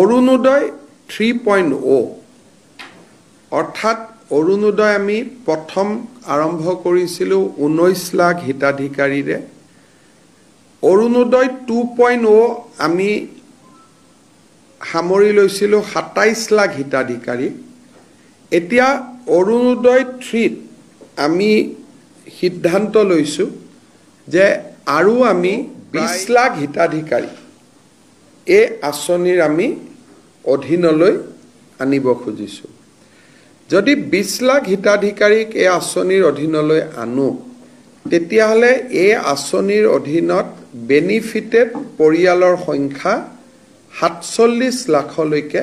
অৰুণোদয় 3.0 অৰ্থাৎ অৰুণোদয় আমি প্ৰথম আৰম্ভ কৰিছিলোঁ 19 লাখ হিতাধিকাৰীৰে অৰুণোদয় 2.0 আমি সামৰি লৈছিলোঁ 27 লাখ হিতাধিকাৰী এতিয়া অৰুণোদয় 3 আমি সিদ্ধান্ত লৈছোঁ যে আৰু আমি 20 লাখ হিতাধিকাৰী এই আঁচনিৰ আমি অধীনলৈ আনিব খুজিছোঁ যদি 20 লাখ হিতাধিকাৰীক এই আঁচনিৰ অধীনলৈ আনো তেতিয়াহ'লে এই আঁচনিৰ অধীনত বেনিফিটেড পৰিয়ালৰ সংখ্যা 47 লাখলৈকে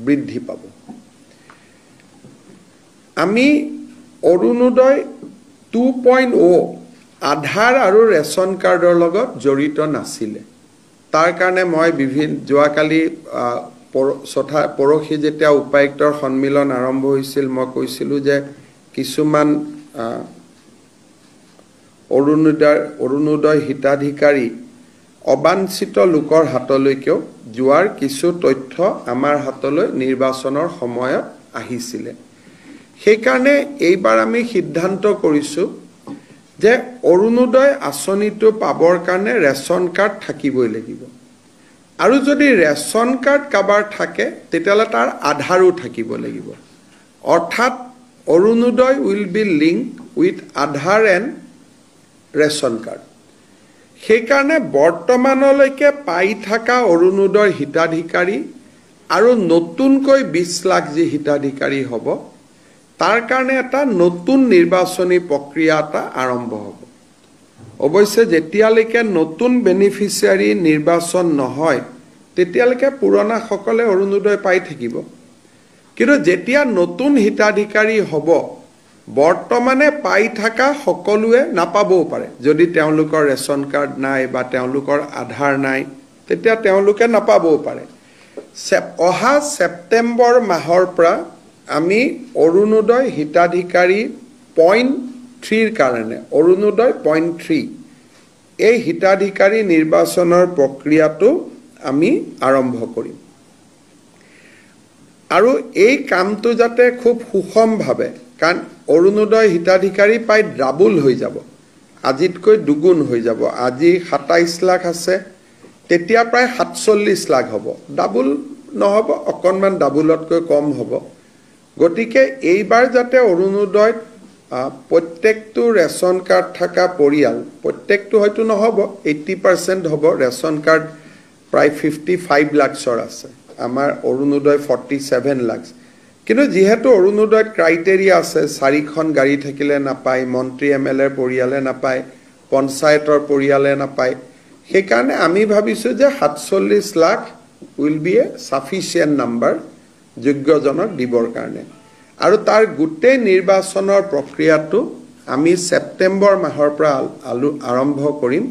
বৃদ্ধি পাব আমি অৰুণোদয় 2.0 আধাৰ আৰু ৰেচন কাৰ্ডৰ লগত জড়িত নাছিলে তাৰ কাৰণে মই বিভিন্ন যোৱাকালি পৰহি যেতিয়া উপায়ুক্তৰ সন্মিলন আৰম্ভ হৈছিল মই কৈছিলোঁ যে কিছুমান অৰুণোদয় হিতাধিকাৰী অবাঞ্ছিত লোকৰ হাতলৈকেও যোৱাৰ কিছু তথ্য আমাৰ হাতলৈ নিৰ্বাচনৰ সময়ত আহিছিলে সেইকাৰণে এইবাৰ আমি সিদ্ধান্ত কৰিছোঁ যে অৰুণোদয় আঁচনিটো পাবৰ কাৰণে ৰেচন কাৰ্ড থাকিবই লাগিব আৰু যদি ৰেচন কাৰ্ড কাবাৰ থাকে তেতিয়াহ'লে তাৰ আধাৰো থাকিব লাগিব অৰ্থাৎ Orunodoi will be link with Aadhaar and ration card সেইকাৰণে বৰ্তমানলৈকে পাই থকা অৰুণোদয় হিতাধিকাৰী আৰু নতুনকৈ 20 লাখ যি হিতাধিকাৰী হ'ব তাৰ কাৰণে এটা নতুন নিৰ্বাচনী প্ৰক্ৰিয়া এটা আৰম্ভ হ'ব অৱশ্যে যেতিয়ালৈকে নতুন বেনিফিচিয়াৰী নিৰ্বাচন নহয় তেতিয়ালৈকে পুৰণাসকলে অৰুণোদয় পাই থাকিব কিন্তু যেতিয়া নতুন হিতাধিকাৰী হ'ব বৰ্তমানে পাই থকা সকলোৱে নাপাবও পাৰে যদি তেওঁলোকৰ ৰেচন কাৰ্ড নাই বা তেওঁলোকৰ আধাৰ নাই তেতিয়া তেওঁলোকে নাপাবও পাৰে অহা ছেপ্টেম্বৰ মাহৰ পৰা আমি অৰুণোদয় হিতাধিকাৰী 0.3 কাৰণে অৰুণোদয় 0.3 এই হিতাধিকাৰী নিৰ্বাচনৰ প্ৰক্ৰিয়াটো আমি আৰম্ভ কৰিম আৰু এই কামটো যাতে খুব সুষমভাৱে কাৰণ অৰুণোদয় হিতাধিকাৰী প্ৰায় ডাবল হৈ যাব আজিতকৈ দুগুণ হৈ যাব আজি 27 লাখ আছে তেতিয়া প্ৰায় 47 লাখ হ'ব ডাবল নহ'ব অকণমান ডাবলতকৈ কম হ'ব গতিকে এইবাৰ যাতে অৰুণোদয় প্ৰত্যেকটো ৰেচন কাৰ্ড থকা পৰিয়াল প্ৰত্যেকটো হয়তো নহ'ব 80% হ'ব ৰেচন কাৰ্ড প্ৰায় 55 লাখৰ আছে আমাৰ অৰুণোদয় 47 লাখ কিন্তু যেহেতু অৰুণোদয়ত ক্ৰাইটেৰিয়া আছে 4খন গাড়ী থাকিলে নাপায় মন্ত্ৰী এমএলএ পৰিয়ালে নাপায় পঞ্চায়তৰ পৰিয়ালে নাপায় সেইকাৰণে আমি ভাবিছোঁ যে 47 lakh will be a sufficient number যোগ্যজনক দিবৰ কাৰণে আৰু তাৰ গোটেই নিৰ্বাচনৰ প্ৰক্ৰিয়াটো আমি ছেপ্টেম্বৰ মাহৰ পৰা আৰম্ভ কৰিম